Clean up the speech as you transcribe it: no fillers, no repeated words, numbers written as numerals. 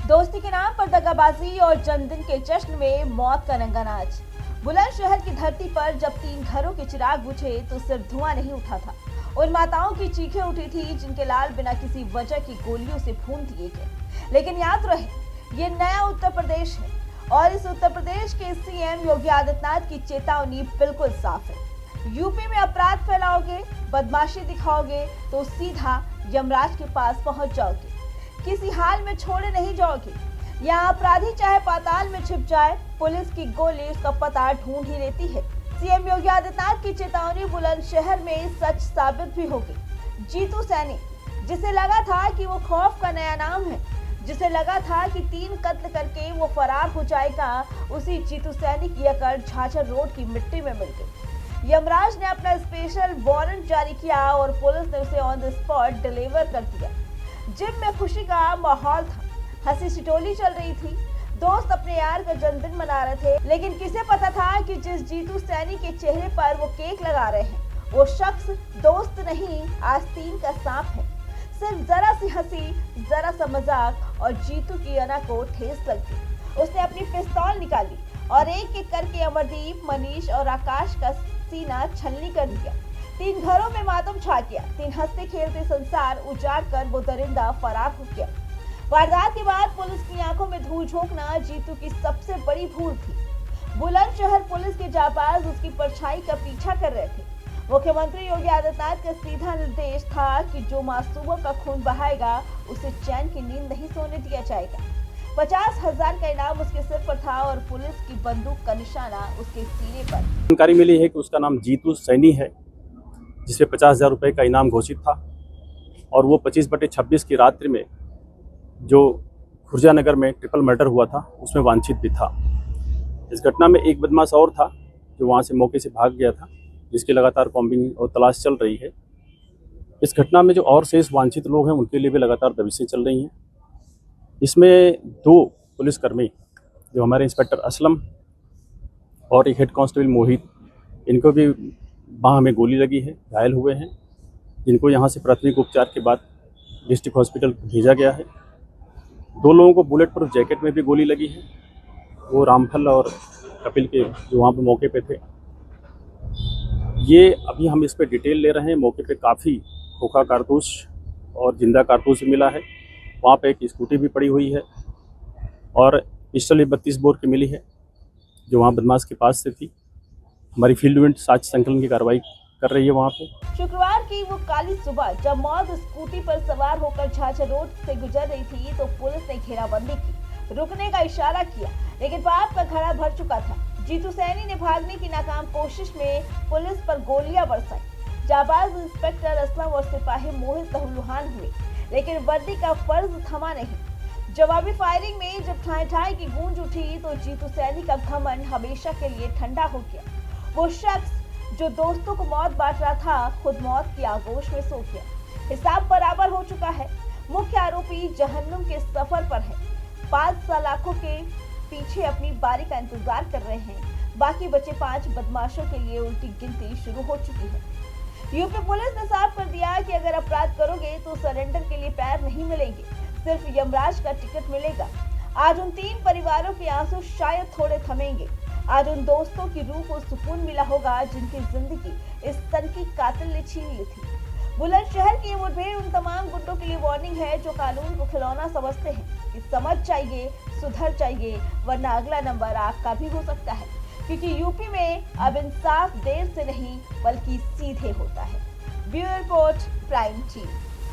दोस्ती के नाम पर दगाबाजी और जन्मदिन के जश्न में मौत का रंगानाच। बुलंदशहर की धरती पर जब 3 घरों के चिराग बुझे तो सिर्फ धुआं नहीं उठा था, उन माताओं की चीखें उठी थी जिनके लाल बिना किसी वजह की गोलियों से भून दिए गए। लेकिन याद रहे, ये नया उत्तर प्रदेश है और इस उत्तर प्रदेश के सीएम योगी आदित्यनाथ की चेतावनी बिल्कुल साफ है। यूपी में अपराध फैलाओगे, बदमाशी दिखाओगे तो सीधा यमराज के पास पहुंच जाओगे, किसी हाल में छोड़े नहीं जाओगे। यहाँ अपराधी चाहे पाताल में छिप जाए, पुलिस की गोली उसका पता ढूंढ ही लेती है। सीएम योगी आदित्यनाथ की चेतावनी बुलंदशहर में सच साबित भी होगी। जीतू सैनी, जिसे लगा था कि वो खौफ का नया नाम है, जिसे लगा था कि 3 कत्ल करके वो फरार हो जाएगा, उसी जीतू सैनी की अकड़ झाझर रोड की मिट्टी में मिल गई। यमराज ने अपना स्पेशल वारंट जारी किया और पुलिस ने उसे ऑन द स्पॉट डिलीवर कर दिया। जिम में खुशी का माहौल था, हंसी छिटोली चल रही थी, दोस्त अपने यार का जन्मदिन मना रहे थे। लेकिन किसे पता था कि जिस जीतू सैनी के चेहरे पर वो केक लगा रहे हैं, वो शख्स दोस्त नहीं, आस्तीन का सांप है। सिर्फ जरा सी हंसी, जरा सा मजाक और जीतू की अना को ठेस लग गई। उसने अपनी पिस्तौल निकाली और एक एक करके अमरदीप, मनीष और आकाश का सीना छलनी कर दिया। 3 घरों में मातम छा गया। 3 हंसते खेलते संसार उजाड़ कर वो दरिंदा फरार हो गया। वारदात के बाद पुलिस की आंखों में धूल झोंकना जीतू की सबसे बड़ी भूल थी। बुलंदशहर पुलिस के जाबाज उसकी परछाई का पीछा कर रहे थे। मुख्यमंत्री योगी आदित्यनाथ का सीधा निर्देश था कि जो मासूमों का खून बहाएगा उसे चैन की नींद नहीं सोने दिया जाएगा। 50,000 का इनाम उसके सिर पर था और पुलिस की बंदूक का निशाना उसके सीने पर। जानकारी मिली है कि उसका नाम जीतू सैनी है, जिसे 50,000 रुपये का इनाम घोषित था और वो 25/26 की रात्रि में जो खुर्जानगर में ट्रिपल मर्डर हुआ था उसमें वांछित भी था। इस घटना में एक बदमाश और था जो वहाँ से मौके से भाग गया था, जिसकी लगातार कॉम्बिंग और तलाश चल रही है। इस घटना में जो और शेष वांछित लोग हैं उनके लिए भी लगातार दबिशें चल रही हैं। इसमें 2 पुलिसकर्मी जो हमारे इंस्पेक्टर असलम और एक हेड कांस्टेबल मोहित, इनको भी बाह में गोली लगी है, घायल हुए हैं, जिनको यहाँ से प्राथमिक उपचार के बाद डिस्ट्रिक्ट हॉस्पिटल भेजा गया है। 2 लोगों को बुलेट प्रूफ जैकेट में भी गोली लगी है, वो रामफल और कपिल के जो वहाँ पे मौके पे थे। ये अभी हम इस पर डिटेल ले रहे हैं। मौके पे काफ़ी खोखा कारतूस और जिंदा कारतूस मिला है। वहाँ पे एक स्कूटी भी पड़ी हुई है और पिस्टल 32 बोर की मिली है, जो वहाँ बदमाश के पास से थी। हमारी फील्ड यूनिट साक्ष्य संकलन की कार्रवाई कर रही है वहाँ पे। शुक्रवार की वो काली सुबह जब मौत स्कूटी पर सवार होकर झाझर रोड से गुजर रही थी तो पुलिस ने घेराबंदी की, रुकने का इशारा किया, लेकिन पाप का घड़ा भर चुका था। जीतू सैनी ने भागने की नाकाम कोशिश में पुलिस पर गोलियां बरसाई। जाबाज इंस्पेक्टर असलम और सिपाही मोहित लहूलुहान हुए, लेकिन वर्दी का फर्ज थमा नहीं। जवाबी फायरिंग में जब ठाई ठाई की गूंज उठी तो जीतू सैनी का घमंड हमेशा के लिए ठंडा हो गया। वो शख्स जो दोस्तों को मौत बांट रहा था, खुद मौत की आगोश में सो गया। हिसाब बराबर हो चुका है। मुख्य आरोपी जहन्नुम के सफर पर है। 5 सलाखों के पीछे अपनी बारी का इंतजार कर रहे हैं। बाकी बचे 5 बदमाशों के लिए उल्टी गिनती शुरू हो चुकी है। यूपी पुलिस ने साफ कर दिया कि अगर अपराध करोगे तो सरेंडर के लिए पैर नहीं मिलेंगे, सिर्फ यमराज का टिकट मिलेगा। आज उन 3 परिवारों के आंसू शायद थोड़े थमेंगे। आज उन दोस्तों की रूह को सुकून मिला होगा जिनकी जिंदगी इस तनकी कातिल ने छीन ली थी। बुलंदशहर की मुठभेड़ उन तमाम गुंडों के लिए वार्निंग है जो कानून को खिलौना समझते हैं कि समझ चाहिए, सुधर चाहिए, वरना अगला नंबर आपका भी हो सकता है। क्योंकि यूपी में अब इंसाफ देर से नहीं बल्कि सीधे होता है। Bureau report, prime TV.